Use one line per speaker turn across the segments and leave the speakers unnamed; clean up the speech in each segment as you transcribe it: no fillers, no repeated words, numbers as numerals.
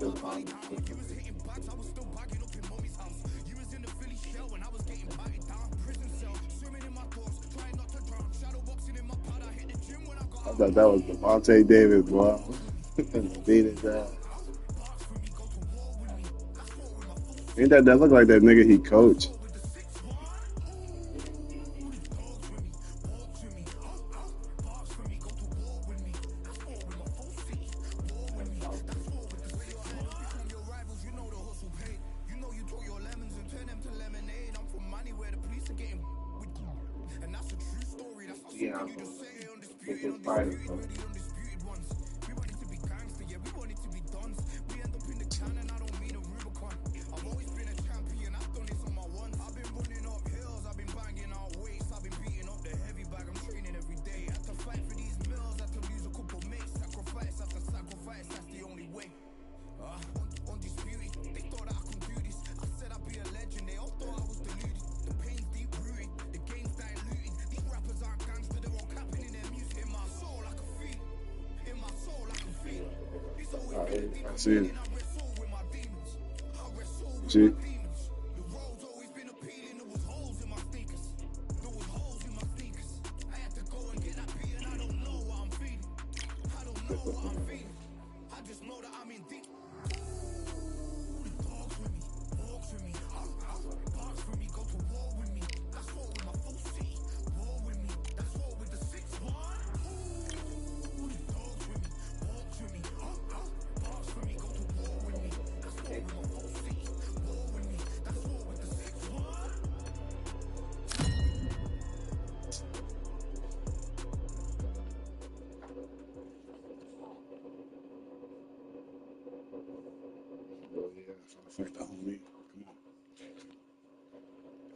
I thought that was Devontae Davis, boy. Beat his ass. Ain't that look like that nigga he coached? Yeah, I see it. See? Fight the homie. Come on.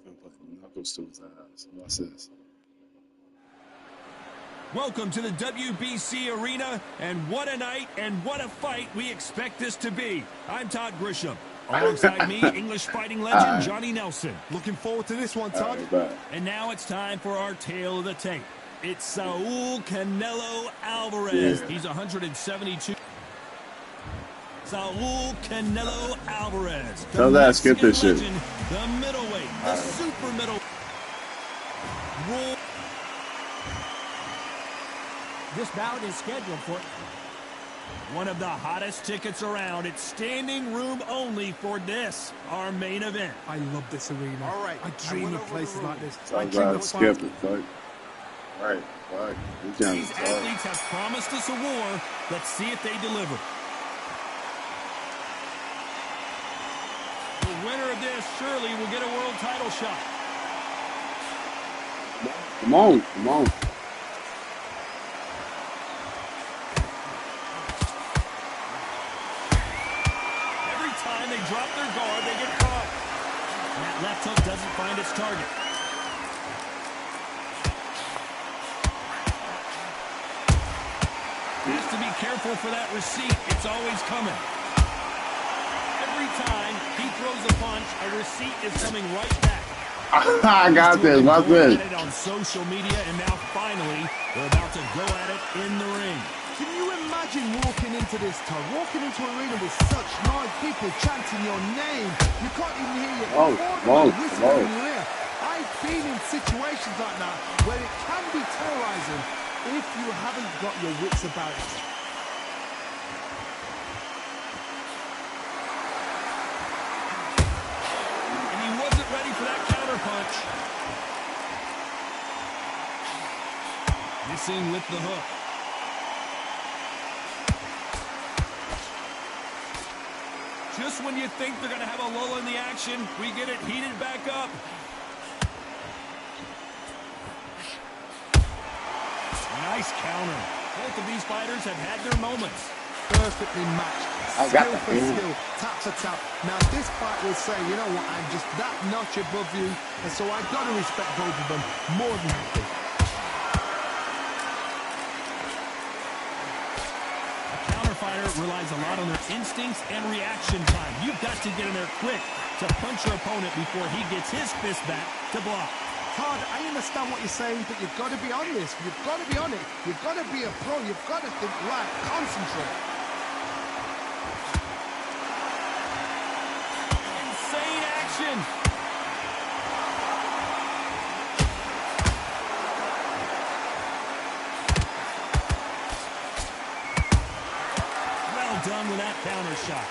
I'm putting knuckles to his eyes. What's this?
Welcome to the WBC Arena, and what a night and what a fight we expect this to be. I'm Todd Grisham. Alongside me, English fighting legend Johnny Nelson.
Looking forward to this one, Todd.
And now it's time for our tale of the tape. It's Saul Canelo Alvarez.
Yeah.
He's 172. Saul Canelo Alvarez.
Tell that, skip this shit.
The middleweight, the super middle.
This bout is scheduled for
one of the hottest tickets around. It's standing room only for this, our main event.
I love this arena. All right. I dream of places like this.
I dream of skip it, fuck. Right, fuck.
These athletes have promised us a war. Let's see if they deliver. The winner of this surely will get a world title shot.
Come on, come on.
Every time they drop their guard, they get caught. And that left hook doesn't find its target. Has to be careful for that receipt. It's always coming. Every time he throws a punch, a receipt is coming right back.
I got this. Watch this.
On social media, and now finally, they're about to go at it in the ring.
Can you imagine walking into this, Todd? Walking into an arena with such large people chanting your name. You can't even hear your whisper in your ear. I've been in situations like that where it can be terrorizing if you haven't got your wits about it.
And he wasn't ready for that counter punch. Missing with the hook. Just when you think they're going to have a lull in the action, we get it heated back up. Nice counter. Both of these fighters have had their moments.
Perfectly matched. Skill for skill, tap for tap. Now this fight will say, you know what, I'm just that notch above you, and so I've got to respect both of them more than anything.
A counter fighter relies a lot on their instincts and reaction time. You've got to get in there quick to punch your opponent before he gets his fist back to block.
Todd, I understand what you're saying, but you've got to be on this. You've got to be on it. You've got to be a pro. You've got to think, right, concentrate.
position. Well done with that counter shot.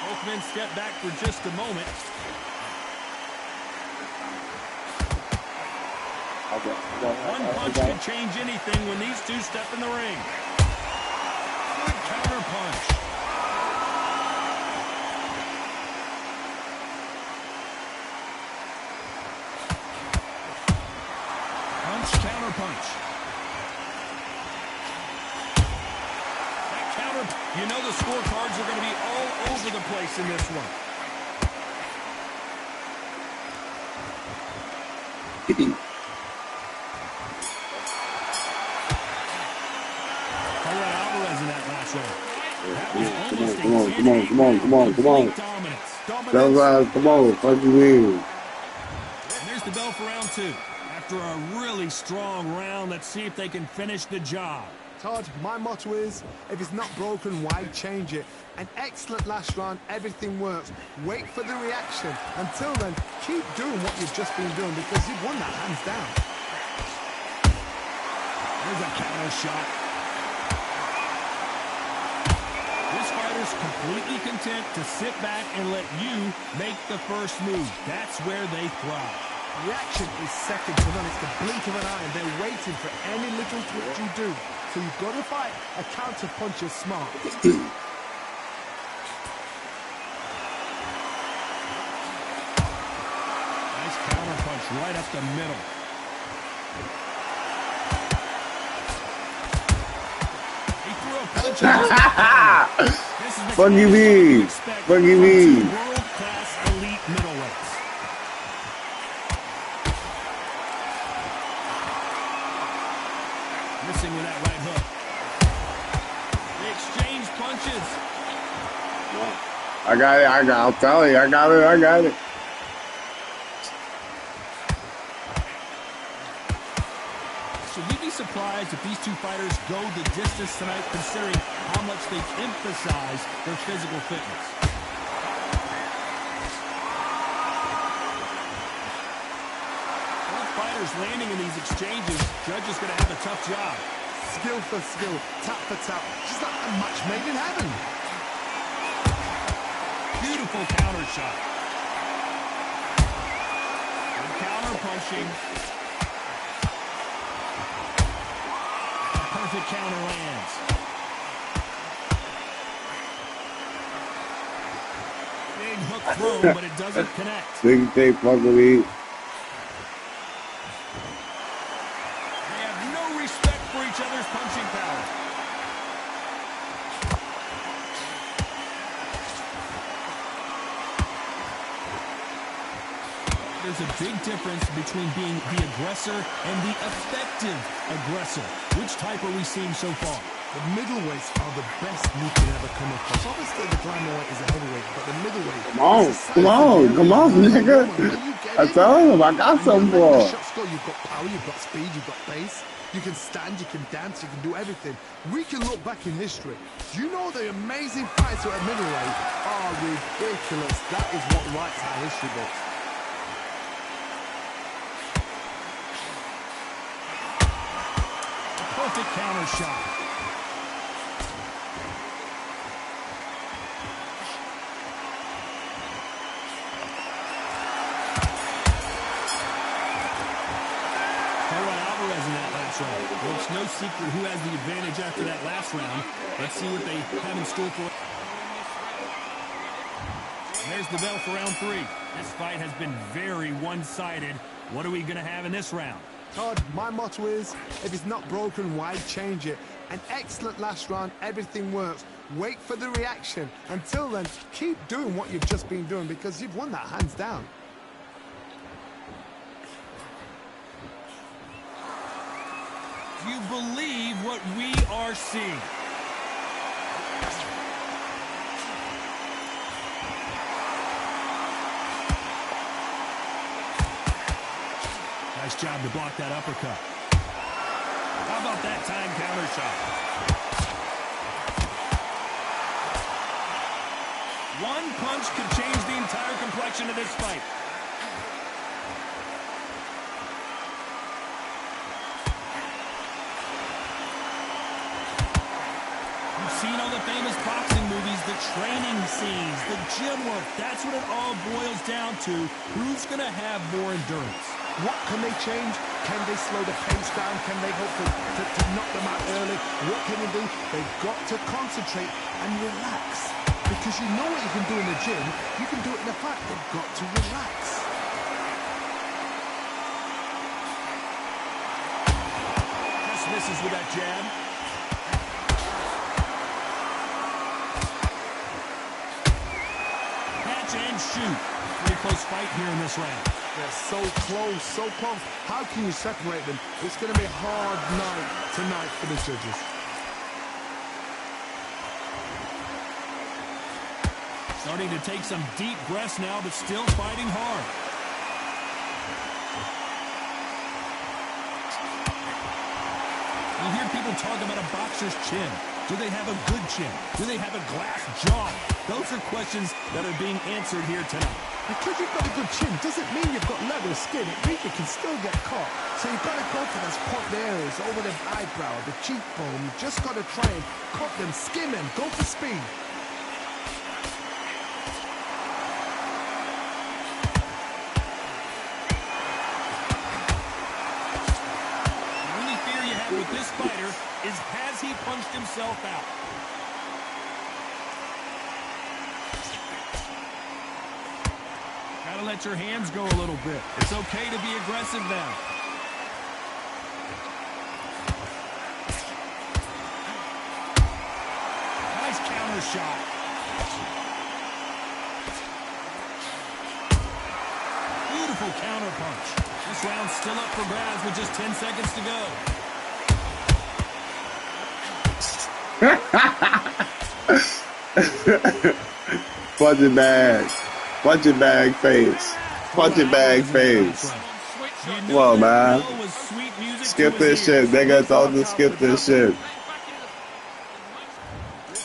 Both men step back for just a moment. One punch can change anything when these two step in the ring. Good counter punch. Punch, counter punch. That counter, you know the scorecards are going to be all over the place in this one.
Come on, fuck you in.
And there's the bell for round two. After a really strong round, let's see if they can finish the job.
Todd, my motto is, if it's not broken, why change it? An excellent last round, everything works. Wait for the reaction. Until then, keep doing what you've just been doing because you've won that hands down.
There's a counter shot. This fighter's completely content to sit back and let you make the first move. That's where they thrive.
Reaction is second to none. It's the blink of an eye, and they're waiting for any little twitch you do. So you've got to fight a counter puncher smart.
Nice counter punch right up the middle. He threw a punch.
What do you mean? What do you mean?
World-class elite middleweights. Missing with that right hook. They exchange punches.
I got it. I'll tell you. I got it.
Should we be surprised if these two fighters go the distance tonight, considering how much they emphasize their physical fitness? Both fighters landing in these exchanges, Judge is going to have a tough job.
Skill for skill, tap for tap. Just like a match made in heaven.
Beautiful counter shot. Good counter punching. Perfect counter lands. Big hook thrown, but it doesn't connect.
Big tape, fuck with me.
They have no respect for each other's punching power. There's a big difference between being the aggressor and the effective aggressor. Which type are we seeing so far?
The middleweights are the best you can ever come across. Obviously, the flyweight is a heavyweight, but the middleweight...
Come on, nigga. I tell him, I got something for him.
You've got power, you've got speed, you've got pace. You can stand, you can dance, you can do everything. We can look back in history. Do you know the amazing fights at middleweight are ridiculous? That is what writes our history books.
Perfect counter shot. Alvarez in that last round. Well, it's no secret who has the advantage after that last round. Let's see what they have in store for. And there's the bell for round three. This fight has been very one-sided. What are we going to have in this round?
Todd, my motto is, if it's not broken, why change it? An excellent last round, everything works. Wait for the reaction. Until then, keep doing what you've just been doing because you've won that hands down.
Do you believe what we are seeing? Nice job to block that uppercut. How about that time counter shot? One punch could change the entire complexion of this fight. You've seen all the famous boxing movies, the training scenes, the gym work. That's what it all boils down to. Who's going to have more endurance?
What can they change? Can they slow the pace down? Can they hope to knock them out early? What can they do? They've got to concentrate and relax. Because you know what you can do in the gym, you can do it in the fight. They've got to relax.
Just misses with that jab. Catch and shoot. Pretty close fight here in this round.
They're so close, so close. How can you separate them? It's going to be a hard night tonight for the judges.
Starting to take some deep breaths now, but still fighting hard. You hear people talk about a boxer's chin. Do they have a good chin? Do they have a glass jaw? Those are questions that are being answered here tonight.
Because you've got a good chin doesn't mean you've got leather skin. It means you can still get caught. So you've got to go for those point areas over the eyebrow, the cheekbone. You've just got to try and cut them, skim them, go for speed.
With this fighter is, has he punched himself out? Gotta let your hands go a little bit. It's okay to be aggressive now. Nice counter shot. Beautiful counter punch. This round's still up for grabs with just 10 seconds to go.
Budget bag face. Budget bag face. Come on, man. Skip this shit, nigga. Don't just skip this shit.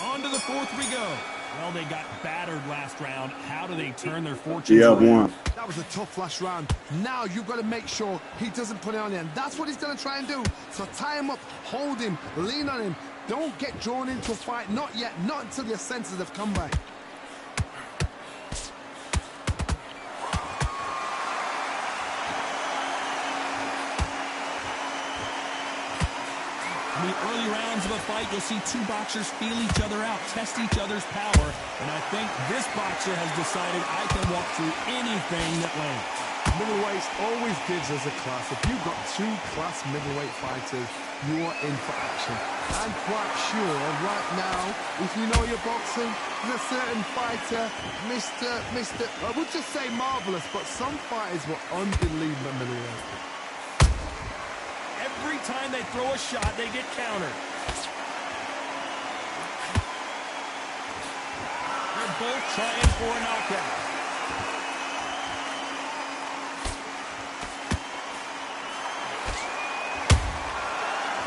On to the fourth we go. Well, they got battered last round. How do they turn their fortunes
around?
That was a tough last round. Now you've got to make sure he doesn't put it on you. And that's what he's going to try and do. So tie him up, hold him, lean on him. Don't get drawn into a fight. Not yet. Not until your senses have come back.
In the early rounds of a fight, you'll see two boxers feel each other out, test each other's power. And I think this boxer has decided I can walk through anything that lands.
Middleweights always gives us a class. If you've got two class middleweight fighters, you are in for action. I'm quite sure right now, if you know your boxing, there's a certain fighter, Mr. I would just say marvelous, but some fighters were unbelievable middleweight.
Every time they throw a shot, they get countered. They're both trying for a knockout.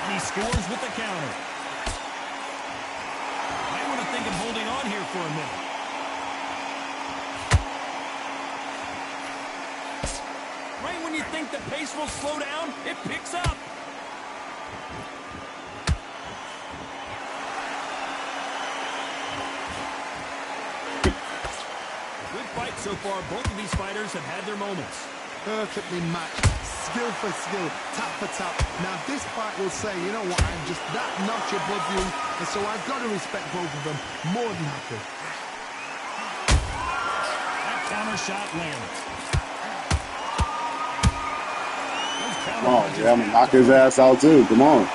He scores with the counter. I want to think of holding on here for a minute. Right when you think the pace will slow down, it picks up. Good fight so far. Both of these fighters have had their moments.
Perfectly matched. Skill for skill, tap for tap. Now this fight will say, you know what, I'm just that notch above you, and so I've got to respect both of them. More than happy.
That counter shot lands.
Come on, yeah, I'm gonna knock his ass out too. Come on.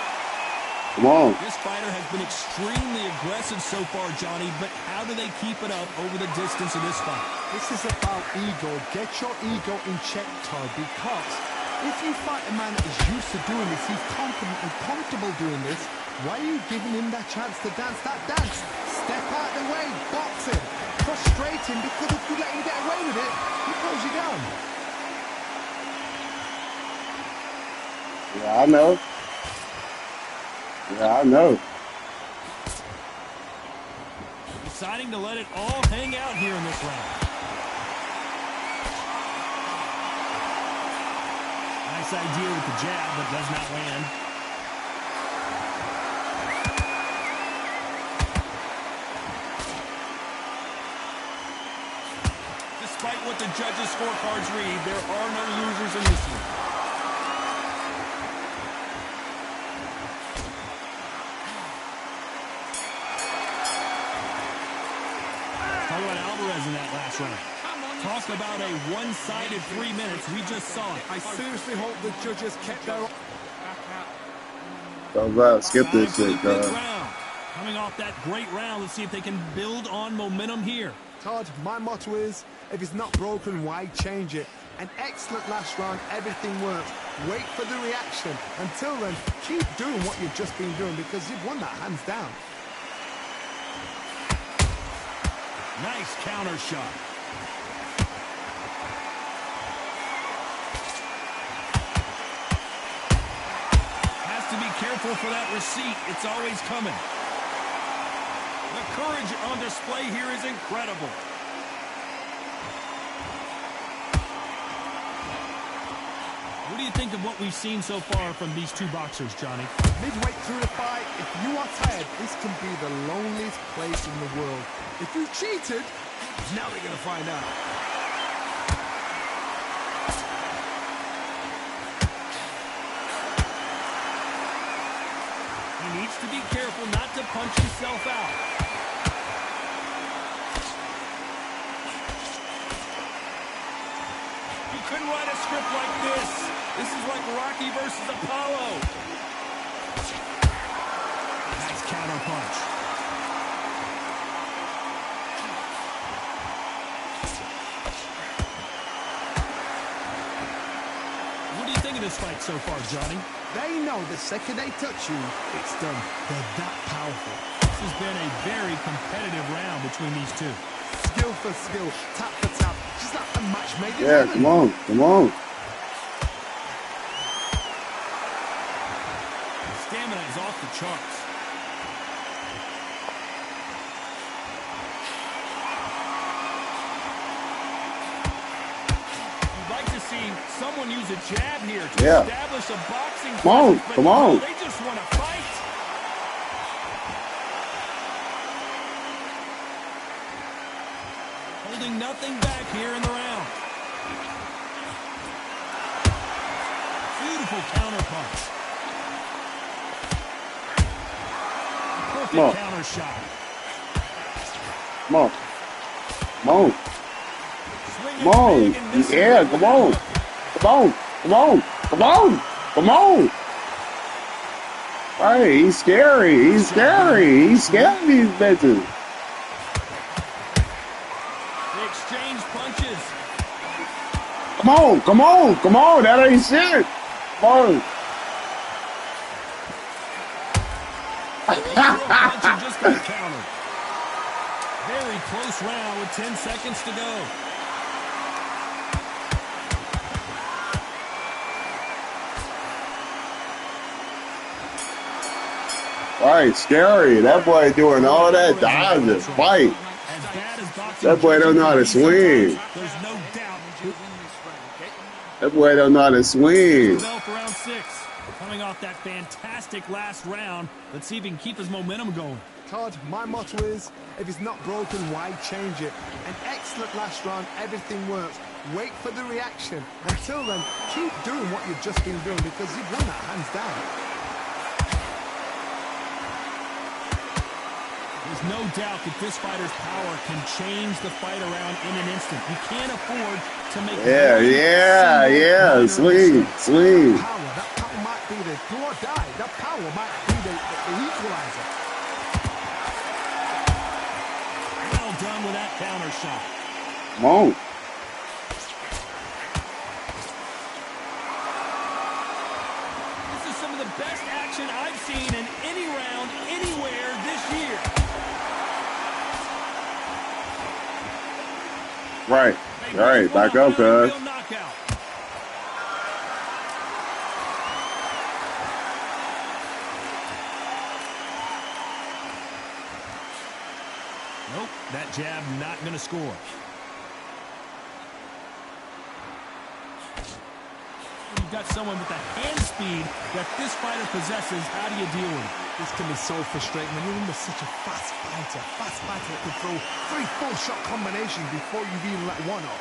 Come on.
This fighter has been extremely aggressive so far, Johnny, but how do they keep it up over the distance of this fight?
This is about ego. Get your ego in check, Todd, because if you fight a man that is used to doing this, he's confident and comfortable doing this, why are you giving him that chance to dance that dance? Step out the way, box him, frustrate him, because if you let him get away with it, he pulls you down.
Yeah, I know. Yeah, I know.
He's Deciding to let it all hang out here in this round. Nice idea with the jab, but does not land. Despite what the judges' scorecards read, there are no losers in this one. Talk about Alvarez in that last round. Talk about a one-sided 3 minutes. We just saw it.
I seriously hope the judges kept their...
Skip this shit,
big round. Coming off that great round, let's see if they can build on momentum here.
Todd, my motto is, if it's not broken, why change it? An excellent last round, everything works. Wait for the reaction. Until then, keep doing what you've just been doing because you've won that hands down.
Nice counter shot. Has to be careful for that receipt. It's always coming. The courage on display here is incredible. What do you think of what we've seen so far from these two boxers, Johnny?
Midway through the fight, if you are tired, this can be the loneliest place in the world. If you cheated, now we're going to find out.
He needs to be careful not to punch himself out. You couldn't write a script like this. This is like Rocky versus Apollo. Nice counter punch. What do you think of this fight so far, Johnny?
They know the second they touch you, it's done. They're that powerful.
This has been a very competitive round between these two.
Skill for skill, tap for tap. Just like a match made in
Yeah,
heaven.
come on, come on.
Stamina is off the charts. You'd like to see someone use a jab here to establish a boxing
Come on,
presence,
come on.
They just want to fight. Holding nothing back here in the round. Beautiful counter punch. Perfect counter shot.
Come on. Come on. Come on. Yeah, come on. Come on. Come on. Come on. Come on. Hey, he's scary. He's scary. He's scared of these bitches.
They exchange punches.
Come on. Come on. Come on. That ain't shit. Come on.
Punch just got countered. Very close round with 10 seconds to go.
Right, scary. That boy doing all that dodging, fight. That boy don't know how to swing.
There's no doubt.
That boy don't know how to swing.
Bell for round 6. Coming off that fantastic last round, let's see if he can keep his momentum going.
Todd, my motto is, if it's not broken, why change it? An excellent last round, everything works. Wait for the reaction. Until then, keep doing what you've just been doing because you've won that hands down.
There's no doubt that this fighter's power can change the fight around in an instant. You can't afford to make
swing.
That power might be the do or die. That power might be the equalizer.
Well done with that counter shot.
Come on.
This is some of the best action I've seen in any round anywhere this year.
Right. Back up, cuz.
Nope, That jab not going to score. You've got someone with the hand speed that this fighter possesses. How do you deal with it?
This can be so frustrating when you're under such a fast fighter that can throw 3-4 shot combinations before you've even let one off.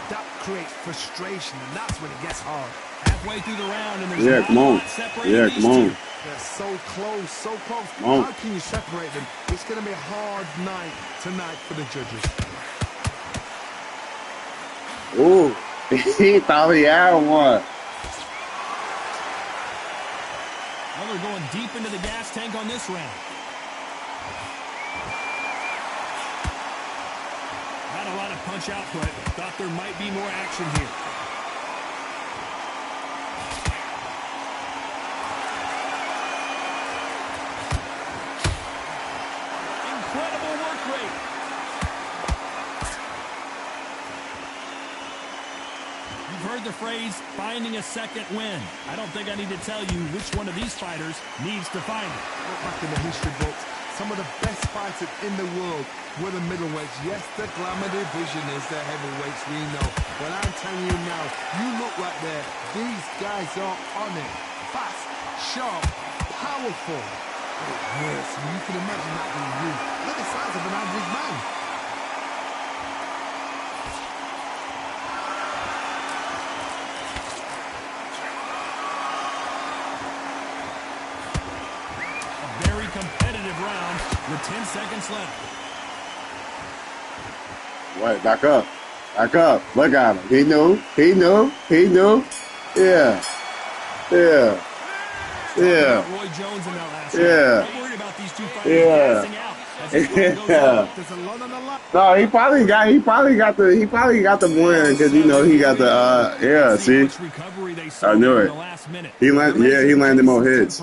That creates frustration, and that's when it gets hard.
Halfway through the round, and there's not a lot separating these two.
They're so close, so close. How can you separate them? It's going to be a hard night tonight for the judges.
Ooh, he thought he had one.
Well, they're going deep into the gas tank on this round. Not a lot of punch output. Thought there might be more action here. Incredible work rate. You've heard the phrase, finding a second win. I don't think I need to tell you which one of these fighters needs to find it.
Look back in the history books, some of the best fighters in the world were the middleweights. Yes, the glamour division is the heavyweights, we know. But I'm telling you now, you look right there, these guys are on it. Fast, sharp, powerful. It hurts. You can imagine that being you. Look at the size of an average man.
Competitive round with 10 seconds left.
Wait, back up. Back up. Look at him. He knew. He knew. He knew. Yeah. Yeah. Yeah.
Roy Jones in that last
yeah.
round. I'm worried about these two fighters gassing out.
Yeah.
There's a lot on the line.
No, he probably got the win because you know he got the yeah. See, I knew it. He landed more hits.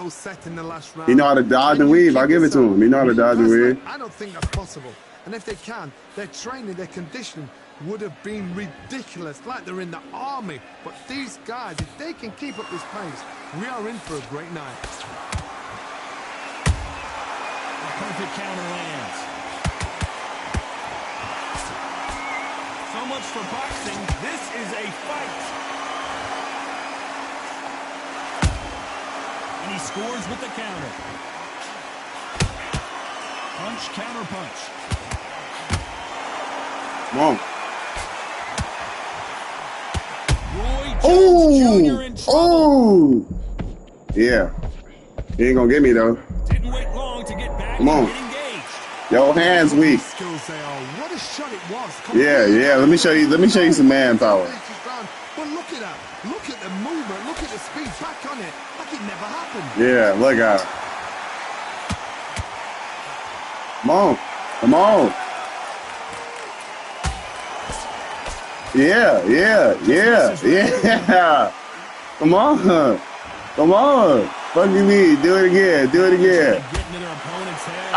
He know how to dodge and weave. I give it to him. He know how to dodge and weave.
I don't think that's possible. And if they can, their training, their conditioning would have been ridiculous, like they're in the army. But these guys, if they can keep up this pace, we are in for a great night.
Perfect counter lands. So much for boxing. This is a fight. And he scores with the counter. Punch, counter punch.
Come on.
Roy Jones Jr. in trouble.
Oh! Yeah. He ain't gonna get me though.
Didn't wait long to get back
Come on.
and get engaged.
Yo, hands weak.
Skills they are. What a shot it was.
Yeah. Let me show you some manpower.
But look at that. Look at the movement. Look at the speed. Back on it. Like it never happened.
Yeah, look at it. Come on. Come on. Yeah. Come on. Come on. Fuck you mean? Do it again. Do it again.
Getting to their opponent's head.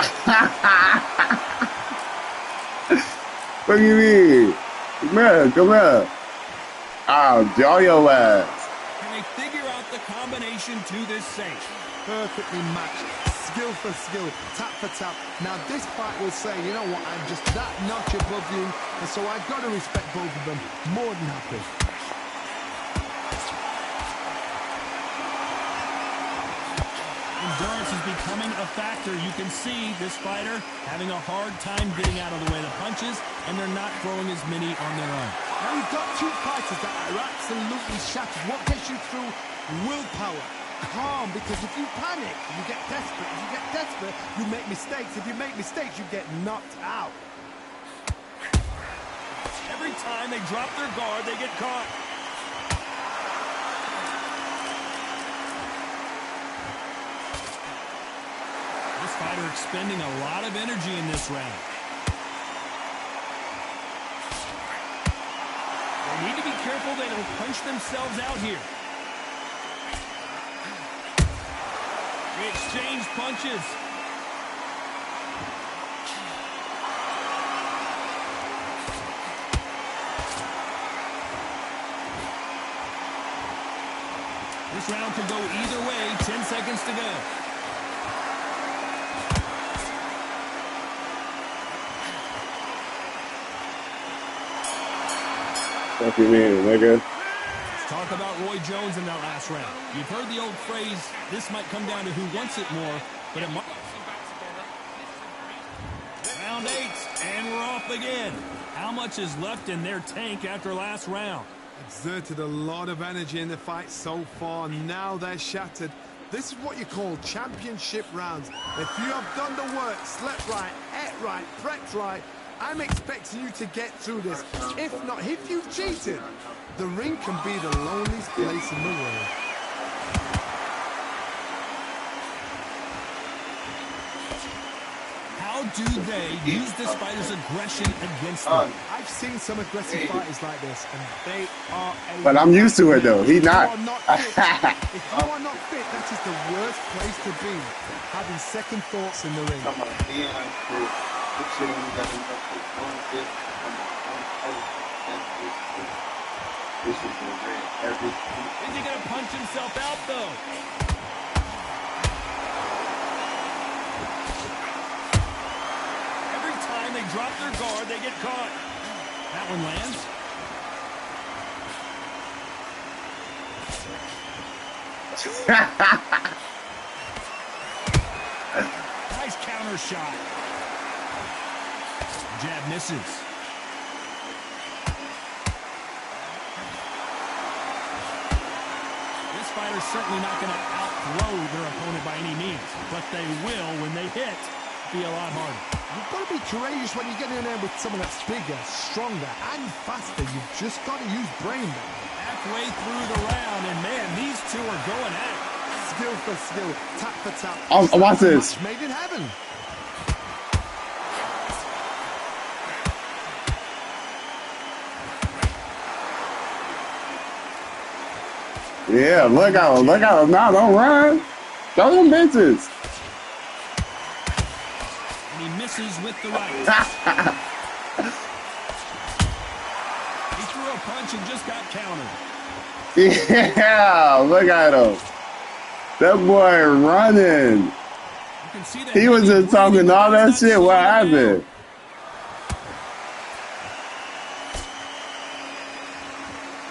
What do you mean? Come here. I'll jaw your ass.
Can they figure out the combination to this safe?
Perfectly matched. Skill for skill. Tap for tap. Now this fight will say, you know what, I'm just that notch above you. And so I've got to respect both of them. More than happy.
Endurance is becoming a factor. You can see this fighter having a hard time getting out of the way of the punches, and they're not throwing as many on their own.
Now you've got two fighters that are absolutely shattered. What gets you through? Willpower. Calm, because if you panic, you get desperate. If you get desperate, you make mistakes. If you make mistakes, you get knocked out.
Every time they drop their guard, they get caught. This fighter expending a lot of energy in this round. They need to be careful they don't punch themselves out here. They exchange punches. This round could go either way. 10 seconds to go.
Fuck you mean, nigga?
Talk about Roy Jones in that last round. You've heard the old phrase, this might come down to who wants it more, but it might. Round 8, and we're off again. How much is left in their tank after last round?
Exerted a lot of energy in the fight so far. Now they're shattered. This is what you call championship rounds. If you have done the work, slept right, ate right, prepped right, I'm expecting you to get through this. If not, if you've cheated, the ring can be the loneliest place in the world.
How do they use this fighter's aggression against them?
I've seen some aggressive fighters like this, and they are a...
But I'm used to it, though. He not.
If you are not fit, that is the worst place to be. Having second thoughts in the ring.
Is he going to punch himself out, though? Every time they drop their guard, they get caught. That one lands. Nice counter shot. Jab misses. This fighter's certainly not going to outthrow their opponent by any means, but they will, when they hit, be a lot harder.
You've got to be courageous when you get in there with someone that's bigger, stronger, and faster. You've just got to use brain there.
Halfway through the round, and man, these two are going at it.
Skill for skill, tap for tap.
Watch this.
Made in heaven.
Yeah, look out. Look out. No, don't run. Throw them bitches.
And he misses with the right. He threw a punch and just got countered.
Yeah, look at him. That boy running.
You can see that
He was just talking all that
he's not
shit. What
slowing
happened?
down.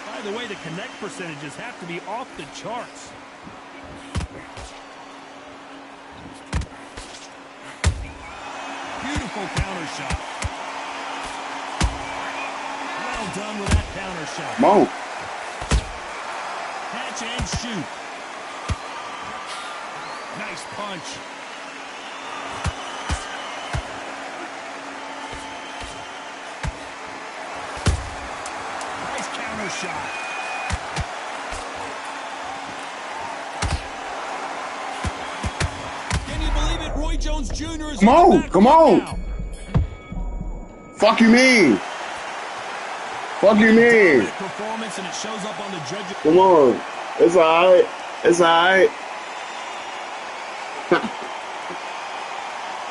By the way, the connect percentages have to be off the charts. Beautiful counter shot. Well done with that counter shot.
Come on.
Catch and shoot. Nice punch. Nice counter shot. Can you believe it? Roy Jones Jr. is
Come
on the
on,
back
come
foot
on.
now.
Fuck you mean? Fuck you mean?
Dominant performance, and it shows up on the judges.
Come on. It's alright. It's alright.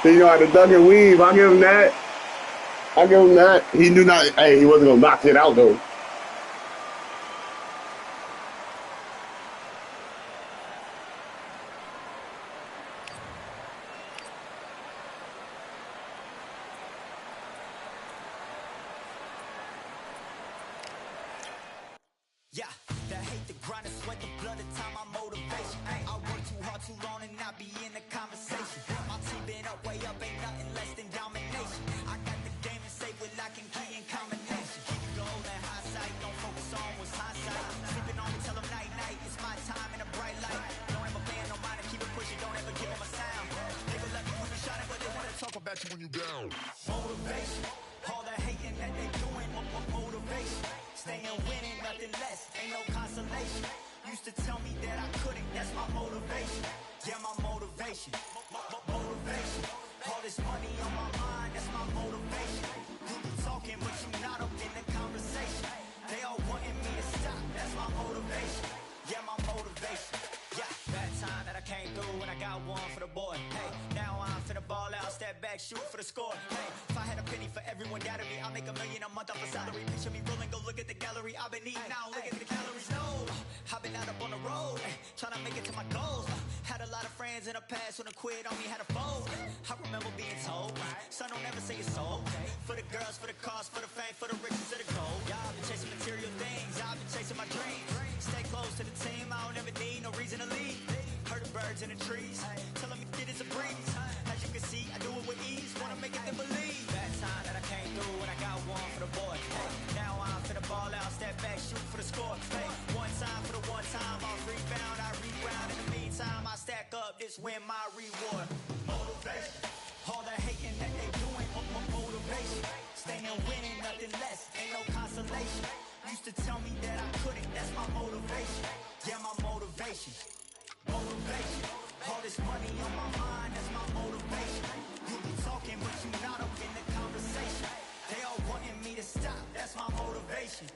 He know how to duck and weave. I'll give him that. I'll give him that. He knew not. Hey, he wasn't gonna knock it out though.
Yeah, the hate, the grind, the sweat, the blood, the time, my motivation. I work too hard, too long, and not be in the conversation. My team been up, way up, ain't nothing less than domination. I got the game and save with lock and key and combination. Keep it gold and high sight, don't focus on what's hindsight. Sleeping on me, tell them night, night, it's my time in a bright light. Don't ever pay no mind and keep it pushing, don't ever give them a sound. They gon' let me when you shining, but they wanna talk about you when you down. Motivation, all the hating that they doing, motivation. Staying winning, nothing less, ain't no consolation. Used to tell me that I couldn't, that's my motivation. Yeah, my motivation, motivation. All this money on my mind, that's my motivation. You be talking, but you not up in the conversation. They all wanting me to stop, that's my motivation. Yeah, my motivation. Yeah, that time that I came through and I got one for the boy. Hey, now I'm finna ball out, step back, shoot for the score. Hey, if I had a penny for everyone doubting me, I'll make $1 million a month off a salary. Picture me rolling, go look at the gallery. I've been eating now, look at the calories. No, I've been out up on the road, trying to make it to my goals. Had a lot lot of friends in the past when I quit on me had a fold. I remember being told, son, don't ever say it's sold. For the girls, for the cars, for the fame, for the riches, for the gold. Y'all been chasing material things, I've been chasing my dreams. Stay close to the team, I don't ever need no reason to leave. Heard the birds in the trees, telling me it is a breeze. As you can see, I do it with ease, wanna make it then believe. That time that I came through and I got one for the boy. Now I'm finna ball out, step back, shoot for the score. One time for the one time, I'll rebound, I reground. In the meantime, I stack up, this win my reward. Motivation, all the hating that they doing, motivation. Staying winning, nothing less, ain't no consolation. Used to tell me that I couldn't, that's my motivation. Yeah, my motivation. Motivation, all this money on my mind, that's my motivation. You be talking, but you not up in the conversation. They all wanting me to stop, that's my motivation.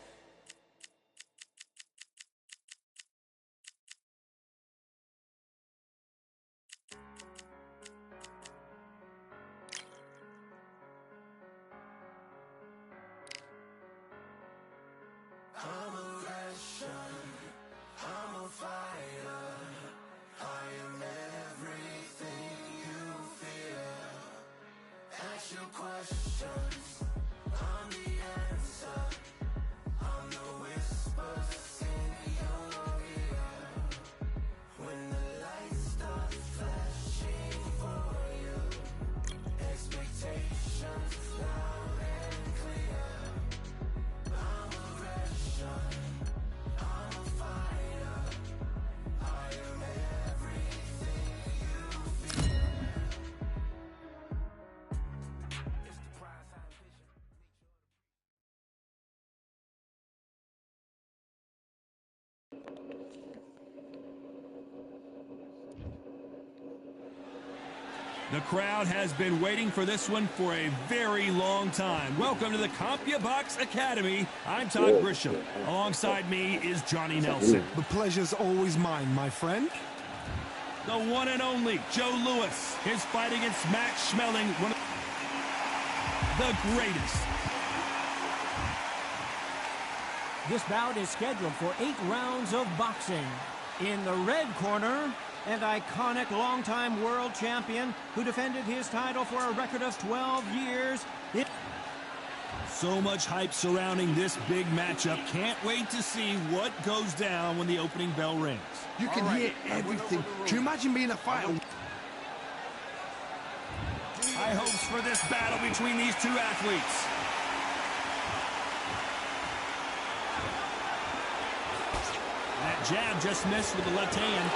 I'm a Russian, I'm a fighter. I am everything you fear. Ask your questions, I'm the answer. I'm the whispers in your ear. When the lights start flashing for you, expectations loud and clear. I'm a Russian, I'm a fighter. I am everything you fear. It's the prize I vision.
The crowd has been waiting for this one for a very long time. Welcome to the CompuBox Academy. I'm Todd Grisham. Alongside me is Johnny Nelson.
The pleasure's always mine, my friend.
The one and only Joe Louis. His fight against Max Schmeling, one of the greatest.
This bout is scheduled for 8 rounds of boxing. In the red corner, an iconic longtime world champion who defended his title for a record of 12 years.
So much hype surrounding this big matchup. Can't wait to see what goes down when the opening bell rings.
You can hear everything. Can you imagine being a fighter?
High hopes for this battle between these two athletes. That jab just missed with the left hand.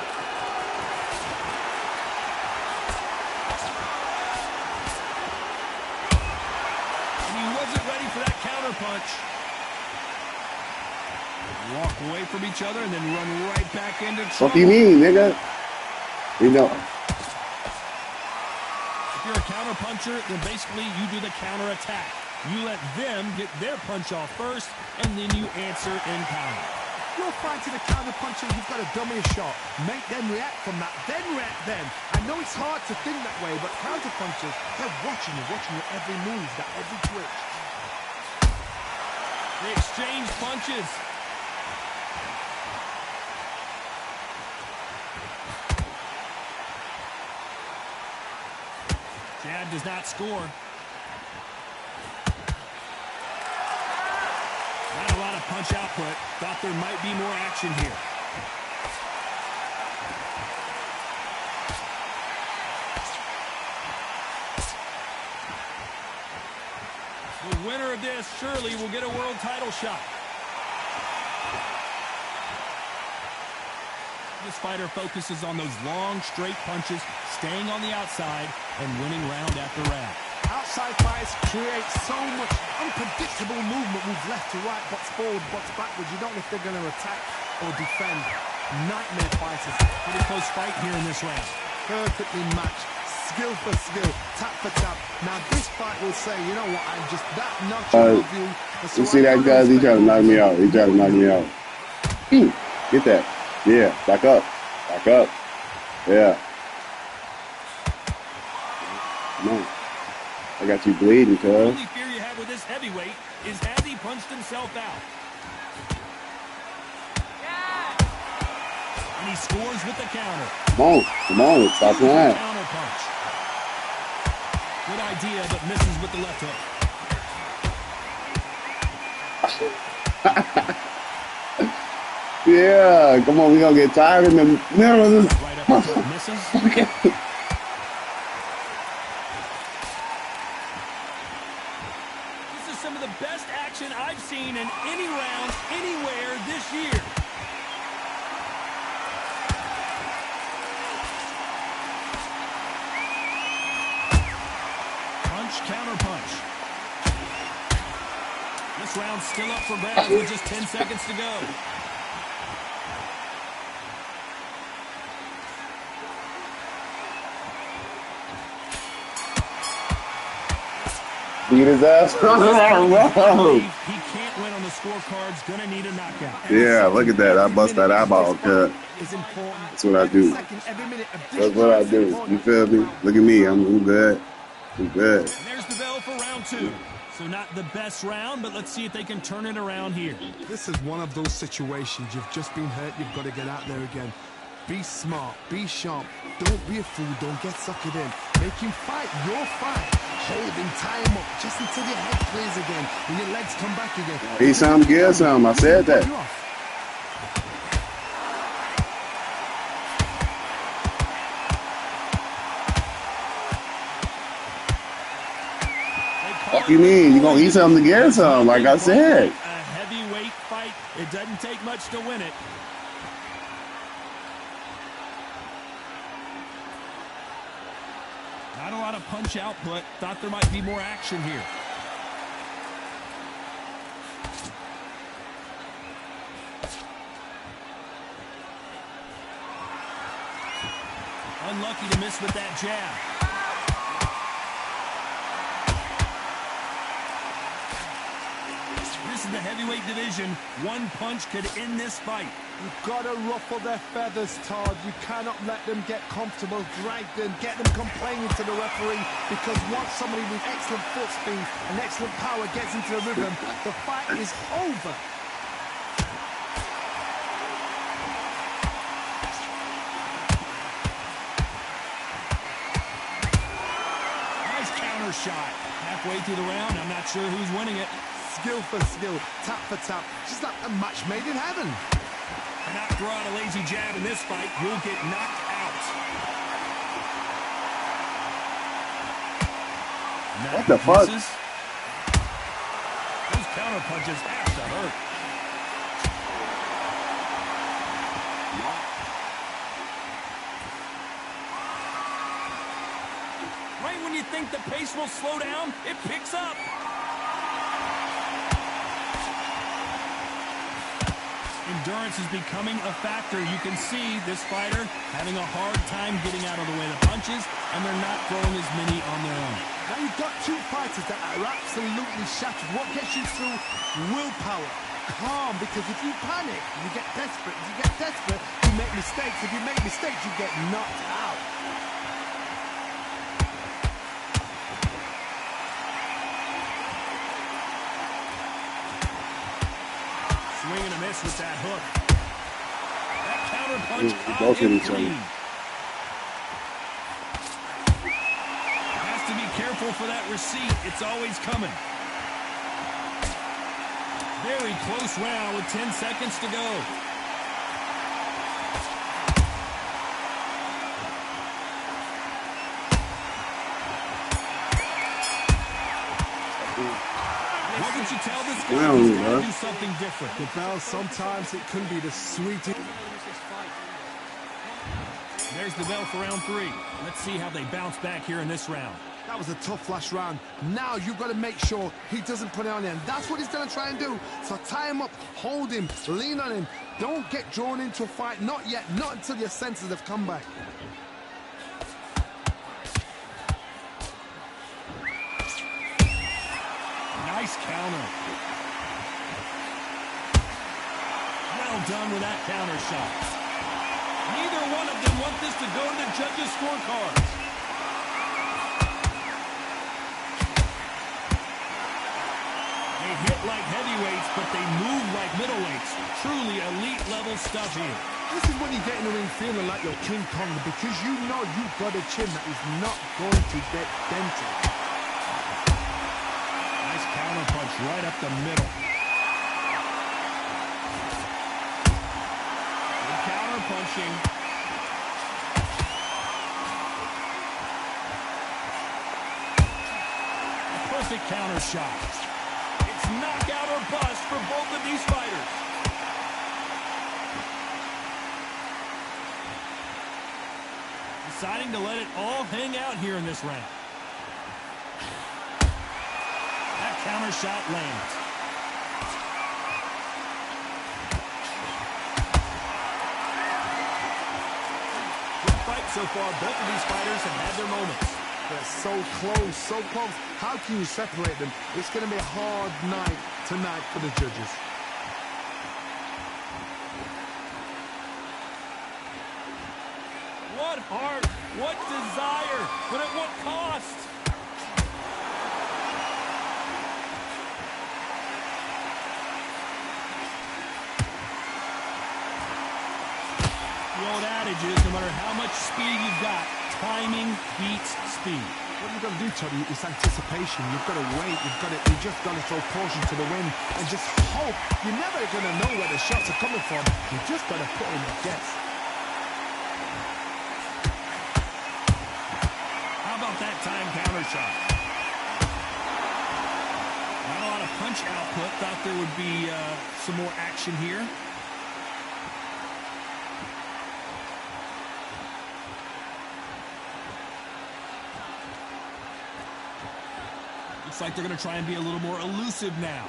Wasn't ready for that counter punch. Walk away from each other and then run right back into trouble.
What do you mean, nigga? You know.
If you're a counter puncher, then basically you do the counter attack. You let them get their punch off first, and then you answer in counter.
You're fighting a counter puncher, you've got to dummy a shot. Make them react from that, then react then. I know it's hard to think that way, but counter punchers, they're watching your every move, that every twitch.
They exchange punches. Jab does not score. Not a lot of punch output. Thought there might be more action here. The winner of this surely will get a world title shot. This fighter focuses on those long, straight punches, staying on the outside, and winning round after round.
Outside fights create so much unpredictable movement. Move left to right, box forward, box backwards. You don't know if they're going to attack or defend. Nightmare fighters.
Pretty close fight here in this round.
Perfectly matched. Skill for skill, tap for tap. Now this fight will say, you know what, I'm just that notch above you. So
You see that guy? He trying to knock me out. He trying to knock me out. Get that. Yeah, back up. Back up. Yeah. Come on. I got you bleeding, cuz.
The only fear you have with this heavyweight is has he punched himself out? And he scores with the counter.
Come on, stop playing.
Counter punch. Good idea, but misses with the left hook.
Yeah, come on, we gonna get tired in the middle of this.
Right up until misses. This is some of the best action I've seen in any round, anywhere this year. Punch, counter punch. This round's still up for grabs with just 10 seconds to go.
Beat his ass.
He can't win on the scorecards. Gonna need a knockout.
Yeah, look at that. I bust that eyeball cut. That's what I do. That's what I do. You feel me? Look at me. I'm good. I'm good.
And there's the bell for round 2. So not the best round, but let's see if they can turn it around here.
This is one of those situations. You've just been hurt. You've got to get out there again. Be smart. Be sharp. Don't be a fool. Don't get suckered in. Make him fight your fight. Hold him, tie him up, just until your head clears again and your legs come back again.
Eat some, get some. I said that. What you mean? You gonna eat something to get some, like I said.
A heavyweight fight. It doesn't take much to win it. Not a lot of punch output. Thought there might be more action here. Unlucky to miss with that jab. This is the heavyweight division. One punch could end this fight.
You've got to ruffle their feathers, Todd. You cannot let them get comfortable, drag them, get them complaining to the referee, because once somebody with excellent foot speed and excellent power gets into the rhythm, the fight is over.
Nice counter shot. Halfway through the round, I'm not sure who's winning it.
Skill for skill, tap for tap, just like a match made in heaven.
Cannot throw out a lazy jab in this fight. You'll get knocked out.
What the fuck?
Those counter punches have to hurt. Right when you think the pace will slow down, it picks up. Endurance is becoming a factor. You can see this fighter having a hard time getting out of the way of the punches, and they're not throwing as many on their own.
Now you've got two fighters that are absolutely shattered. What gets you through? Willpower. Calm, because if you panic, you get desperate. If you get desperate, you make mistakes. If you make mistakes, you get knocked out.
Swing and a miss with that hook. That counter punch
both hit
caught him
each other.
clean. Has to be careful for that receipt. It's always coming. Very close round with 10 seconds to go. What would you tell this guy?
Well,
He's got to
bro.
do something different.
The bell, sometimes it can be the sweetest.
There's the bell for round 3. Let's see how they bounce back here in this round.
That was a tough last round. Now you've got to make sure he doesn't put it on him. That's what he's going to try and do. So tie him up, hold him, lean on him. Don't get drawn into a fight. Not yet. Not until your senses have come back.
Nice counter. Well done with that counter shot. Neither one of them want this to go to the judges' scorecards. They hit like heavyweights, but they move like middleweights. Truly elite level stuff here.
This is when you get in the ring feeling like you're King Kong, because you know you've got a chin that is not going to get dented.
Nice counter punch right up the middle. Good counter punching. A perfect counter shot. It's knockout or bust for both of these fighters. Deciding to let it all hang out here in this round. That counter shot lands. Good fight so far. Both of these fighters have had their moments.
They're so close, so close. How can you separate them? It's going to be a hard night tonight for the judges.
What heart, what desire, but at what cost? The old adage is, no matter how much speed you've got, timing beats speed.
What you've got to do, Toddy, is anticipation. You've got to wait. You just got to throw caution to the wind and just hope. You're never going to know where the shots are coming from. You just got to put in a guess.
How about that time counter shot? Not a lot of punch output. Thought there would be some more action here. Looks like they're going to try and be a little more elusive now.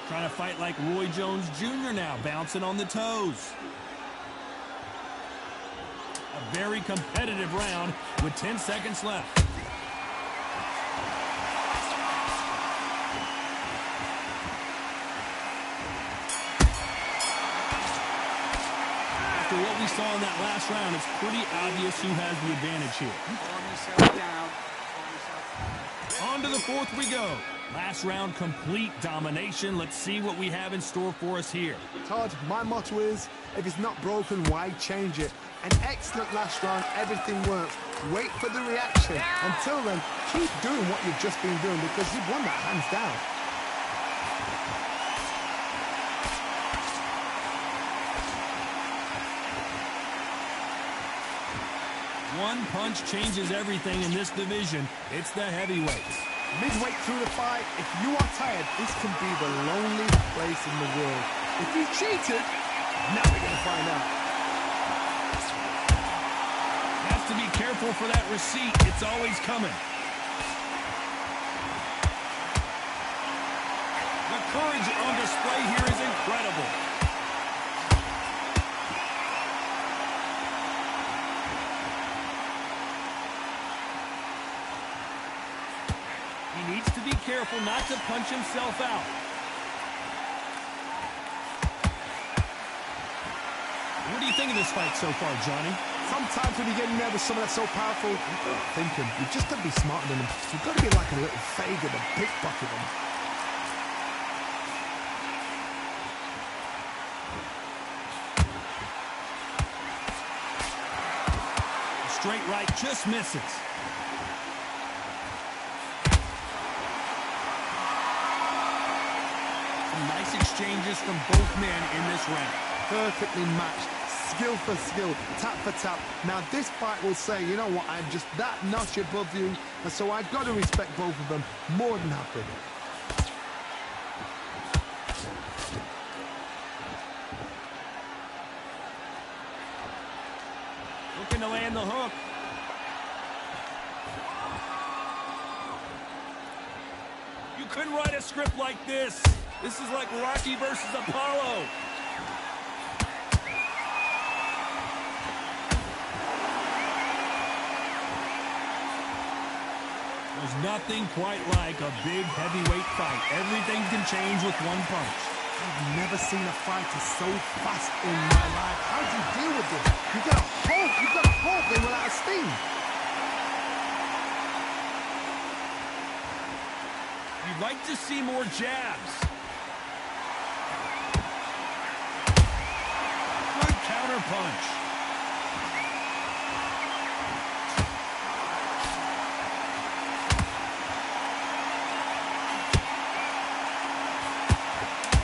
Trying to fight like Roy Jones Jr. now, bouncing on the toes. A very competitive round with 10 seconds left. After what we saw in that last round, it's pretty obvious who has the advantage here. On to the fourth we go. Last round, complete domination. Let's see what we have in store for us here.
Todd, my motto is, if it's not broken, why change it? An excellent last round, everything works. Wait for the reaction. Until then, keep doing what you've just been doing, because you've won that hands down.
One punch changes everything in this division. It's the heavyweights.
Midway through the fight, if you are tired, this can be the loneliest place in the world. If you cheated, now we're going to find out.
Has to be careful for that receipt. It's always coming. The courage on display here is incredible. He needs to be careful not to punch himself out. What do you think of this fight so far, Johnny?
Sometimes when you get in there with someone that's so powerful, you've got to think him. You've just got to be smarter than him. You've got to be like a little Fagin and pickpocket him.
Straight right just misses. Some nice exchanges from both men in this round.
Perfectly matched. Skill for skill, tap for tap. Now this fight will say, you know what, I'm just that notch above you, and so I've got to respect both of them more than happy.
Looking to land the hook. You couldn't write a script like this. This is like Rocky versus Apollo. There's nothing quite like a big heavyweight fight. Everything can change with one punch.
I've never seen a fighter so fast in my life. How do you deal with this? You gotta hope they will out of steam.
You'd like to see more jabs. counterpunch.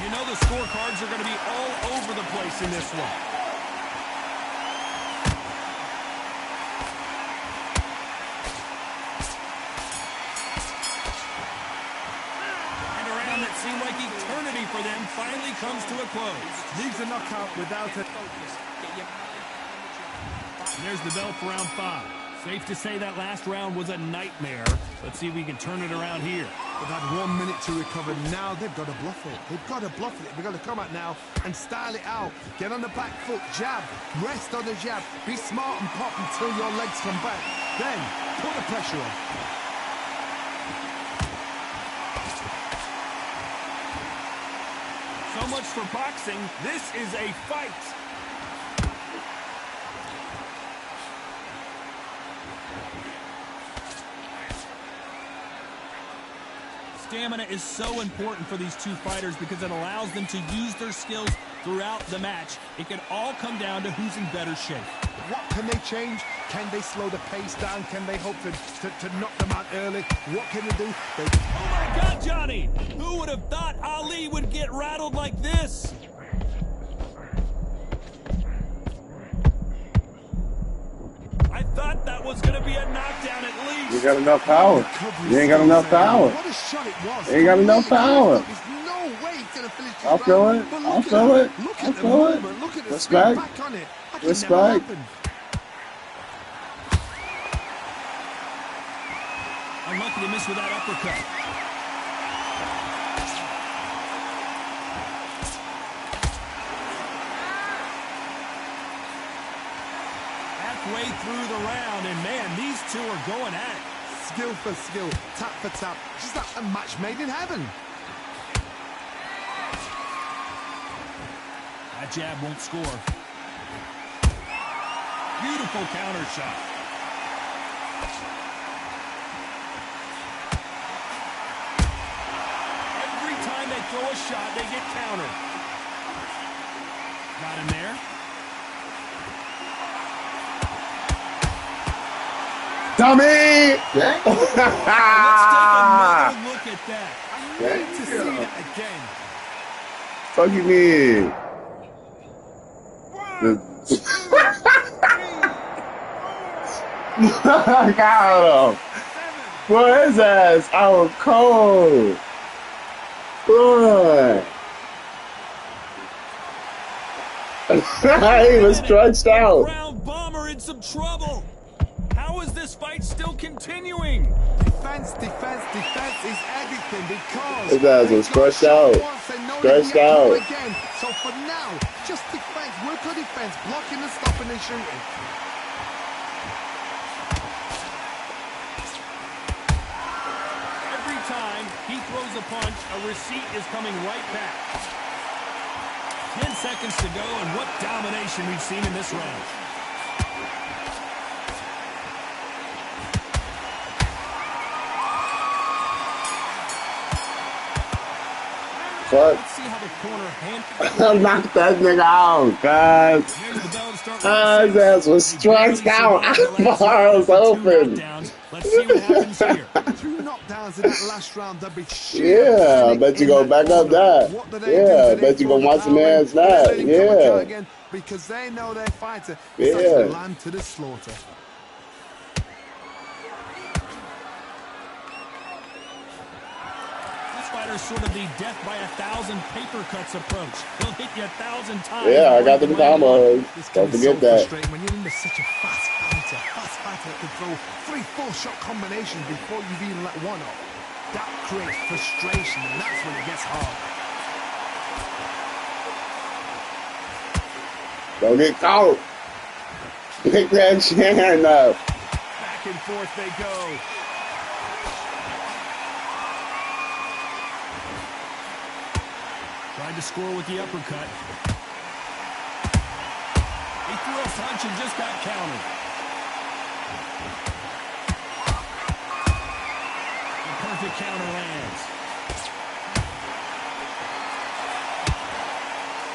You know the scorecards are going to be all over the place in this one. And a round that seemed like eternity for them finally comes to a close.
Leaves a knockout without a...
And there's the bell for round 5. Safe to say that last round was a nightmare. Let's see if we can turn it around here.
They've had 1 minute to recover. Now they've got to bluff it. They've got to bluff it. They've got to come out now and style it out. Get on the back foot, jab, rest on the jab. Be smart and pop until your legs come back. Then put the pressure on.
So much for boxing. This is a fight. Stamina is so important for these two fighters because it allows them to use their skills throughout the match. It can all come down to who's in better shape.
What can they change? Can they slow the pace down? Can they hope to knock them out early? What can they do?
Oh my God, Johnny! Who would have thought Ali would get rattled like this? I thought that was going to be a knockdown at least.
You got enough power. You ain't got enough power.
What a shot it was.
You ain't got enough power.
There's no way he's going to finish this
I'll feel
round.
it.
But
I'll
look
feel
at
it.
Look
I'll
at the
feel it.
movement. Look at the
Respect.
speed back on it. That can
Respect.
never happen.
Unlucky to miss with that uppercut. Halfway through the round, and man, these two are going at it.
Skill for skill, tap for tap. Just like a match made in heaven.
That jab won't score. Beautiful counter shot. Every time they throw a shot, they get countered. Got him there.
Dummy!
Let's take another look at that.
I need to see that again.
Fuck you mean? I got him. Boy, his ass out cold. Boy. He was stretched out.
Round bomber in some trouble. How is this fight still continuing?
Defense is everything because
His ass was stretched out. Stretched out.
Again. So for now, just defense, work on defense, blocking and stopping and shooting.
Every time he throws a punch, a receipt is coming right back. 10 seconds to go, and what domination we've seen in this round.
Fuck.
Let's see how the corner handles.
Knock that nigga out, guys.
Here's the bell to start.
His ass was stretched out. Bars open.
Let's see what happens here.
2 knockdowns in that last round. That'd be
Yeah, I bet you go back up that. Yeah, I bet you go watch some man's that. Yeah.
Because they know their fighter.
Yeah.
Such a lamb to the slaughter.
Fighter's sort of the death by 1,000 paper cuts approach. He'll hit you 1,000 times.
Yeah, I got them combos.
This
Don't
game is
forget
so
that.
frustrating when you're in such a fast fighter that can throw 3-4 shot combinations before you've even let one off. That creates frustration, and that's when it gets hard.
Don't get caught. Pick that chin up.
Back and forth they go. Tried to score with the uppercut. He threw a punch and just got countered. The perfect counter lands.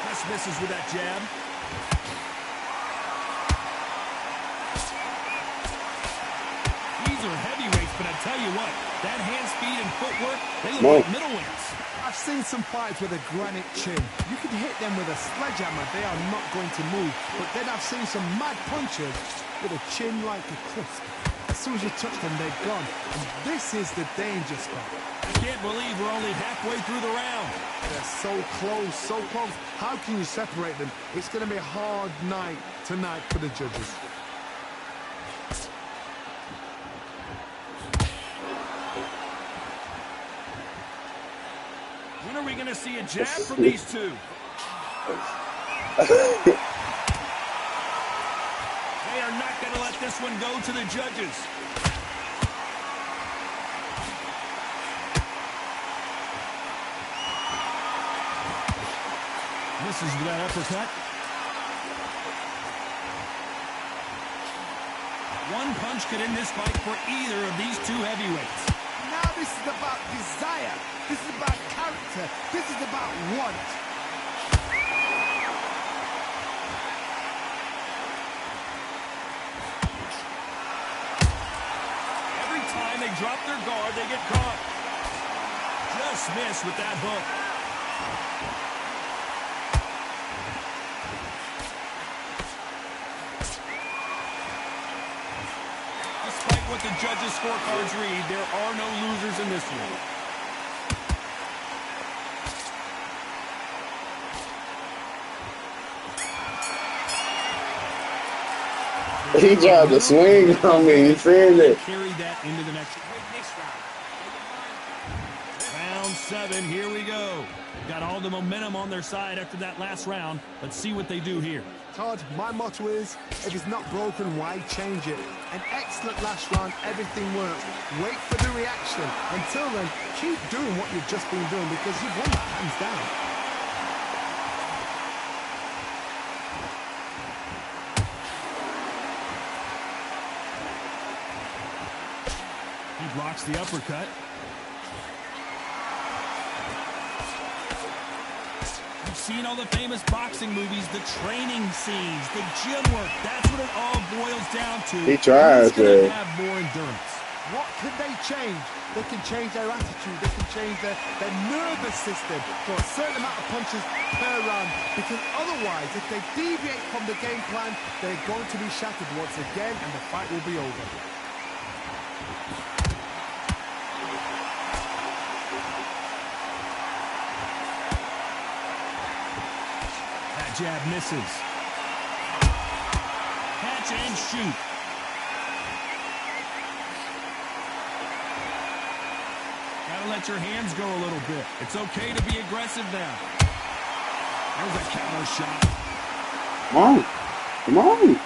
Just misses with that jab. tell you what, that hand speed and footwork, they look like middleweights.
I've seen some fights with a granite chin. You can hit them with a sledgehammer, they are not going to move. But then I've seen some mad punchers with a chin like a crisp. As soon as you touch them, they're gone. And this is the danger spot.
I can't believe we're only halfway through the round.
They're so close, so close. How can you separate them? It's going to be a hard night tonight for the judges.
When are we going to see a jab from these two? They are not going to let this one go to the judges. Misses with that uppercut. One punch could end this fight for either of these two heavyweights.
Now this is about desire. This is about character. This is about want.
Every time they drop their guard, they get caught. Just missed with that hook. Despite what the judges' scorecards read, there are no losers in this one.
He tried to swing on me. You seen it?
Carry that into the next round 7. Here we go. Got all the momentum on their side after that last round. Let's see what they do here.
Todd, my motto is, if it's not broken, why change it? An excellent last round, everything worked. Wait for the reaction. Until then, keep doing what you've just been doing because you've won that hands down.
He blocks the uppercut. You've seen all the famous boxing movies, the training scenes, the gym work. That's what it all boils down to.
He tries
to
to
have more endurance.
What can they change? They can change their attitude. They can change their nervous system for a certain amount of punches per round. Because otherwise, if they deviate from the game plan, they're going to be shattered once again and the fight will be over.
That jab misses. Catch and shoot. Gotta let your hands go a little bit. It's okay to be aggressive now. There's a counter shot.
Come on. Come on.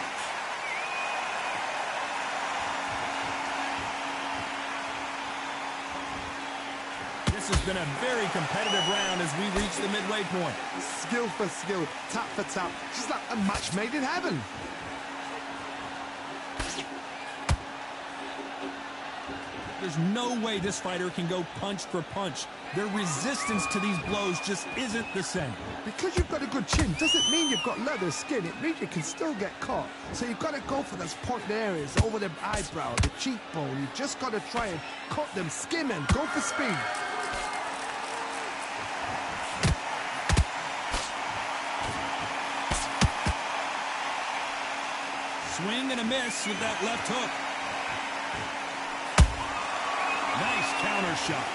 This has been a very competitive round as we reach the midway point.
Skill for skill, tap for tap, just like a match made in heaven.
There's no way this fighter can go punch for punch. Their resistance to these blows just isn't the same.
Because you've got a good chin doesn't mean you've got leather skin. It means you can still get caught. So you've got to go for those point areas, over the eyebrow, the cheekbone. You've just got to try and cut them, skim them, go for speed.
Swing and a miss with that left hook. Nice counter shot.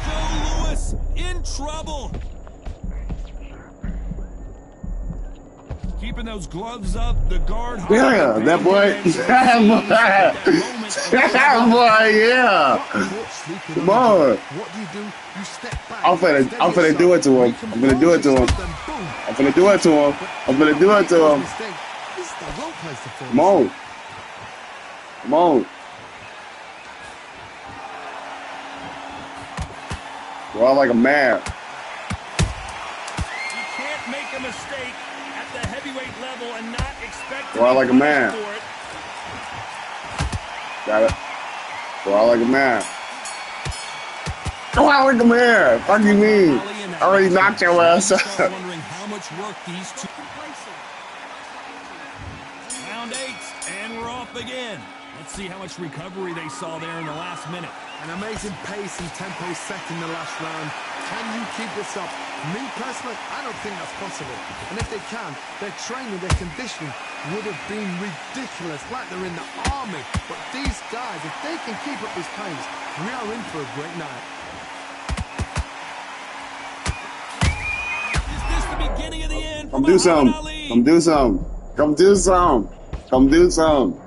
Joe Louis in trouble. Keeping those gloves up, the guard.
Yeah, that boy. That boy, yeah. Come on.
What do? You step back.
I'm finna do it to him. I'm gonna do it to him. I'm finna do it to him. I'm finna do it to him.
This is the wrong place to fall.
Come on. Come on. We're all like a man.
You can't make a mistake at the heavyweight level and not expect to
We're all like a man.
for it.
Got it. We're all like a man. Go out like a man. Fuck you mean? I already knocked your ass out.
Wondering how much work these two. Round 8, and we're off again. Let's see how much recovery they saw there in the last minute.
An amazing pace and tempo set in the last round. Can you keep this up? Me personally, I don't think that's possible. And if they can, their training, their conditioning would have been ridiculous, like they're in the army. But these guys, if they can keep up this pace, we are in for a great night.
Is this the beginning of the end?
Come do something. Come do something. Come do something. Come do something.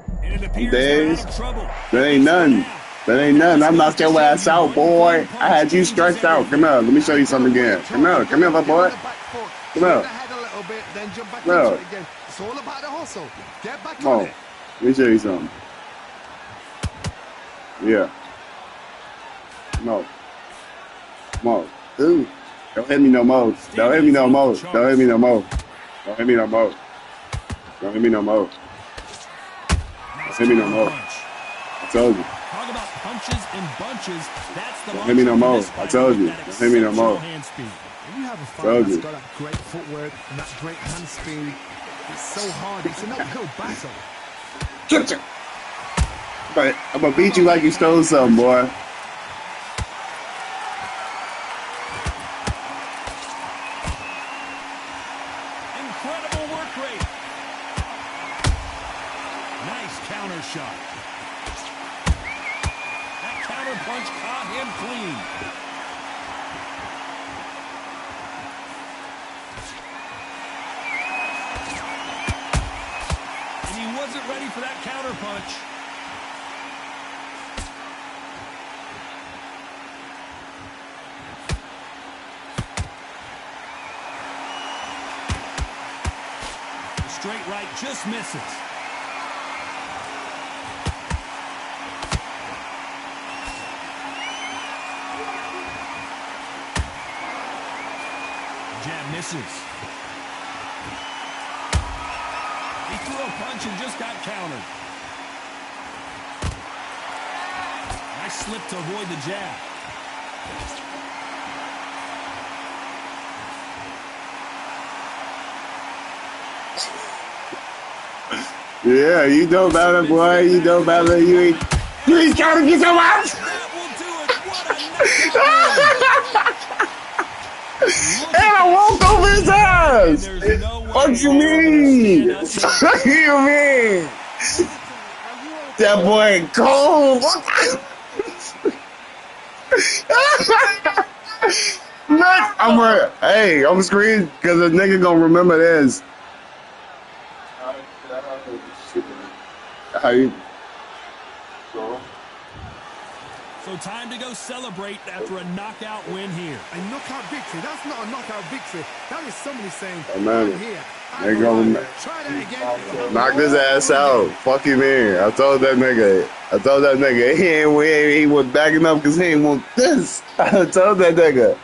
Days. That ain't nothing. That ain't nothing. I knocked your ass out, boy. I had you stretched out. Come here. Let me show you something again. Come here. Come here, my boy. Come here. Come here.
It's all about the hustle. Get back
Come on.
on it.
Let me show you something. Yeah. Come on. Come on. Ooh. Don't hit me no more. Don't hit me no more. Don't hit me no more. Don't hit me no more. Don't hit me no more. Don't hit me no more. I told you.
Talk about punches and bunches. That's the
Don't hit me no more. I told you. Don't hit me no more.
When you have a fighter that's got that great footwork and that great hand speed, it's so hard. It's an uphill battle.
But I'm gonna beat you like you stole something, boy.
Incredible work rate. Nice counter shot. That counter punch caught him clean. And he wasn't ready for that counter punch. Straight right just misses. Jab misses. He threw a punch and just got countered. Nice slip to avoid the jab.
Yeah, you know better, boy. You know better. You ain't trying to get your ass.
That will do it. What a knockout.
And I walked over his ass.
There's no way
What you mean?
That's
What do you mean? That boy cold. What the? Hey, I'm screaming because the nigga gonna remember this. How you?
So time to go celebrate after a knockout win here.
A knockout victory. That's not a knockout victory. That is somebody saying,
Oh, man.
I'm here.
They gonna
Try that again.
knock this ass out. Fuck you, man. I told that nigga he was backing up because he ain't want this. I told that nigga.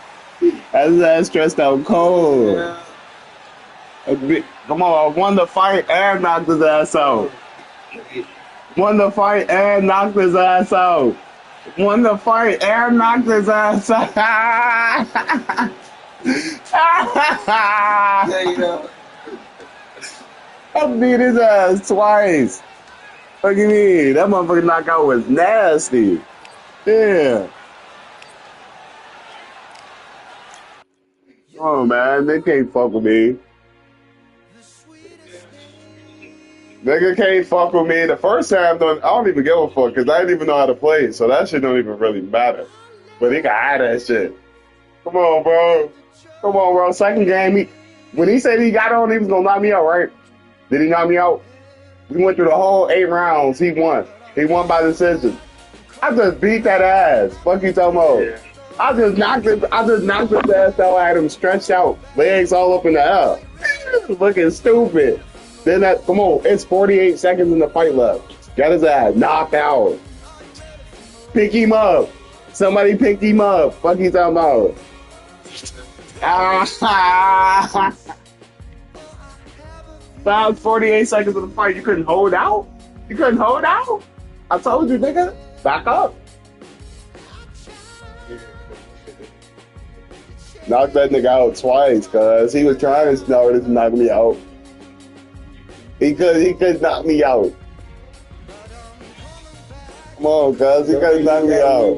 That's his ass stressed out cold. Come on, I won the fight and knocked his ass out. Won the fight and knocked his ass out. Won the fight and knocked his ass out.
There you go.
I beat his ass twice. What do you mean? That motherfucking knockout was nasty. Yeah. Oh man, they can't fuck with me. Nigga can't fuck with me. The first time, I don't even give a fuck because I didn't even know how to play, so that shit don't even really matter. But he can hide that shit. Come on, bro. Come on, bro. Second game, when he said he got on, he was gonna knock me out, right? Did he knock me out? We went through the whole 8 rounds. He won. He won by decision. I just beat that ass. Fuck you talking about?
Yeah.
I just knocked his ass out. I had him stretched out, legs all up in the air, looking stupid. Then come on, it's 48 seconds in the fight left. Got his ass knocked out. Pick him up. Somebody picked him up. Fuck you talking about? About 48 seconds of the fight. You couldn't hold out? You couldn't hold out? I told you, nigga. Back up. Knocked that nigga out twice, cuz he was trying to knock me out. He could knock me out. Come on, cuz. You gotta knock me out.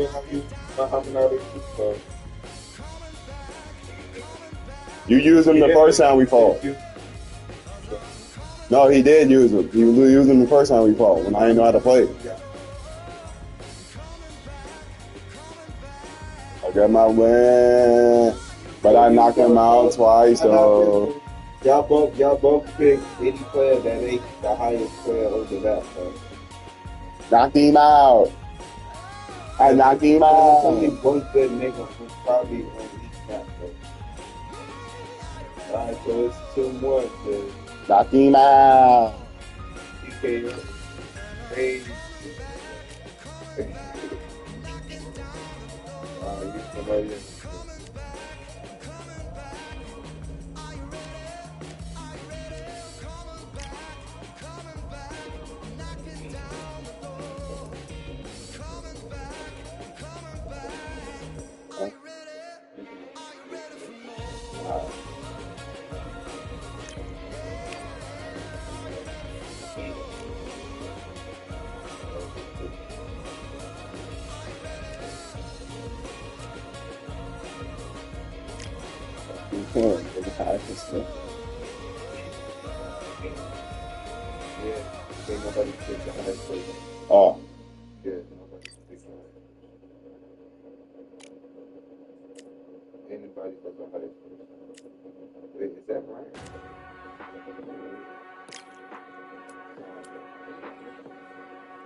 You used him the first time we fought. No, he did use him. He used him the first time we fought when I didn't know how to play. I got my win, but I knocked him out twice, though.
Y'all both pick any player that ain't the highest player of the map, bro.
Knocked him out. I knocked him
There's only
out.
one good nigga who's probably on each map, bro. Alright, so it's 2-1, so
Knocked him out.
TKO. Hey. You somebody else. Yeah, ain't nobody pick the highest player.
Oh,
Yeah, nobody pick the highest. Anybody but the highest player. Wait, is that right?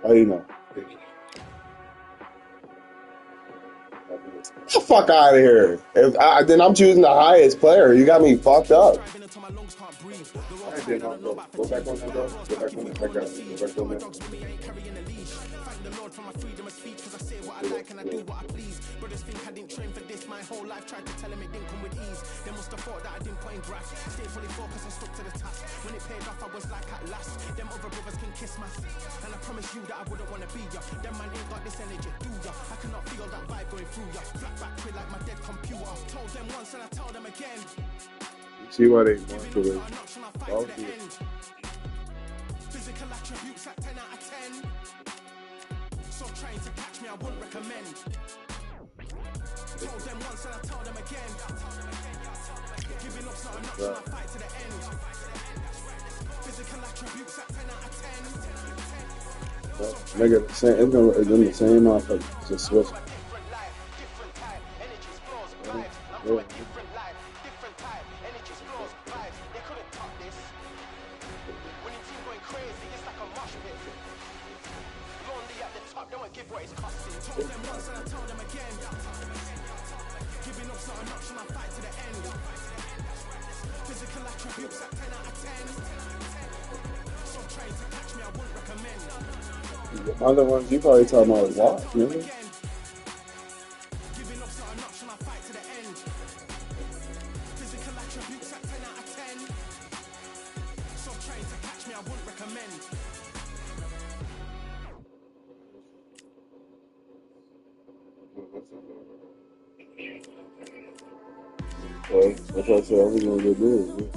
how you know? Get the fuck out of here. Then I'm choosing the highest player. You got me fucked up.
Alright, then I'll go. Go back on that, though. Go back on that. I got it. Go back on that. See why they want to win. Well,
Physical attributes at 10 out of 10. So trying to catch me, I wouldn't recommend. Told them once and I told them again. Giving up's not an option, I fight to the end. Physical attributes at 10 out of 10.
Nigga, it's in the same motherfucker. Just switch.
Different life, different type, energies, flows, vibes. I'm
Yeah.
going different life, different type, energies, flows, vibes. They couldn't top this. When your team going crazy, it's like a mosh pit. Lonely at the top, don't give what it's costing. Told them once and I told them again. Giving up's not an option, I fight to the end. Physical attributes at 10 out of 10. So trying to catch me, I wouldn't recommend.
The other ones you probably talking about is what, you know?
Giving up's not an option, I fight to the end. Physical attributes at 10 out of 10. So trying to catch me, I wouldn't recommend.
Okay, that's what I said. I was gonna get good.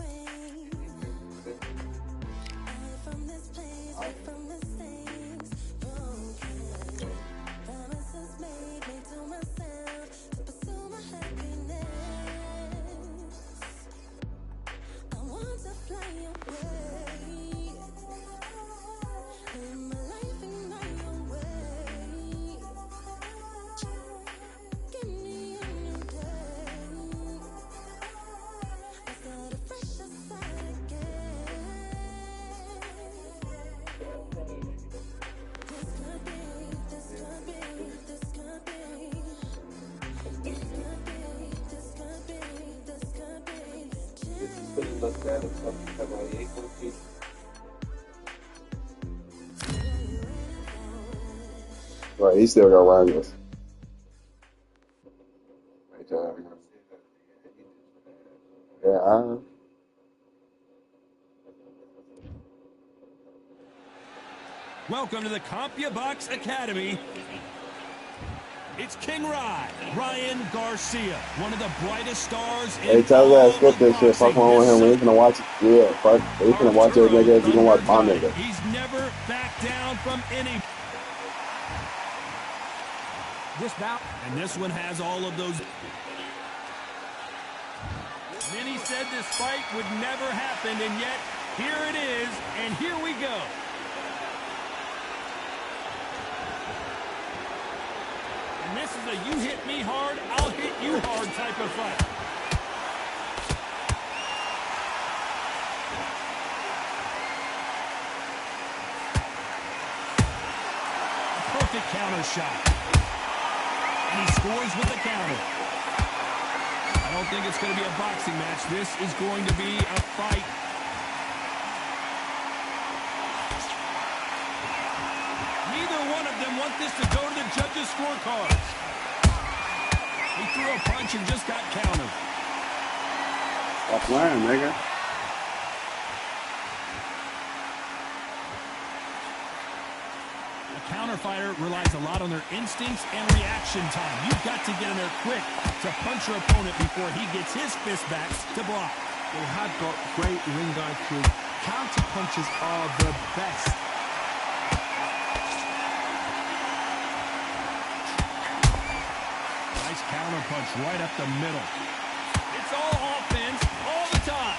Right, he still got Rangers. Yeah,
Welcome to the CompuBox Academy. It's King Ryan Garcia, one of the brightest stars in
Hey, tell
all
that skip
of
this shit. Fuck
boxing.
wrong with him. We ain't gonna watch it. Yeah, fuck. We ain't gonna watch that nigga if you gonna watch my nigga.
He's never backed down from any.
This bout.
And this one has all of those. Many said this fight would never happen, and yet here it is, and here we go. And this is a you hit me hard, I'll hit you hard type of fight. Perfect counter shot. And he scores with the counter. I don't think it's going to be a boxing match. This is going to be a fight. Neither one of them want this to go to the judges' scorecards. He threw a punch and just got countered.
Stop playing, nigga.
Counter fighter relies a lot on their instincts and reaction time. You've got to get in there quick to punch your opponent before he gets his fist back to block.
They have got great ring IQ. Counter punches are the best.
Nice counter punch right up the middle. It's all offense all the time.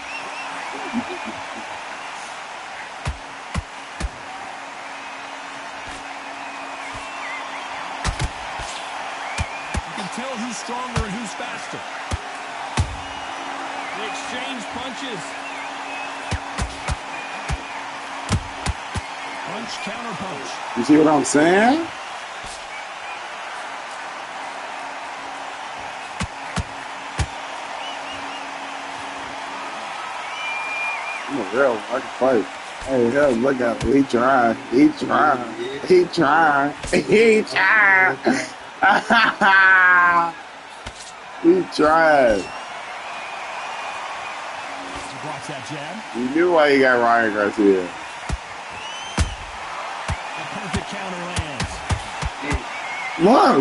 Tell who's stronger and who's faster. They exchange punches. Punch, counter punch.
You see what I'm saying? I'm a real I can fight. Hey, hell, look at him. He trying. He trying. He trying. He trying. He tried.
He blocks that jab.
You knew why you got Ryan Garcia.
A perfect counter lands.
Look.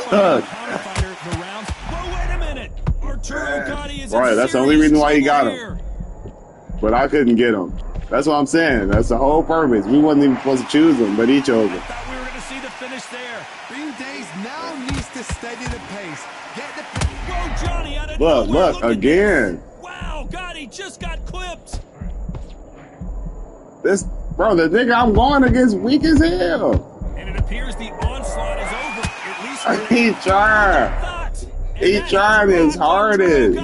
Counter fighter, the rounds. Whoa, wait a minute. Arturo Gatti is
Right, that's the only reason why he got him. But I couldn't get him. That's what I'm saying. That's the whole purpose. We wasn't even supposed to choose him, but he chose him.
I thought we were going to see the finish there.
Ring Days now needs to steady the pace. Get the
Whoa, Johnny out of nowhere.
Look, again.
Wow, Gotti just got clipped.
This, bro, the nigga I'm going against weak as hell.
And it appears the onslaught is over. At least
He tried. He tried his hardest.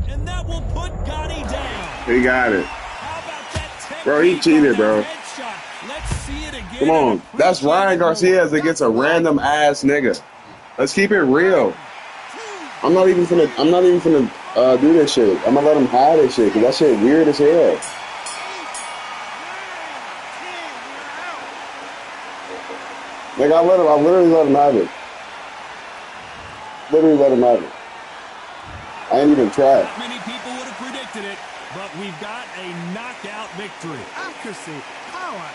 And that will put Gotti down.
He got it.
How about that
Bro, he cheated, bro.
headshot? Let's see it again.
Come on. That's Ryan Garcia against a random ass nigga. Let's keep it real. I'm not even finna do this shit. I'm gonna let him hide this shit, cause that shit weird as hell. Like I literally let him have it. Literally let him have it. I ain't even tried.
Not many people would have predicted it, but we've got a knockout victory.
accuracy, power.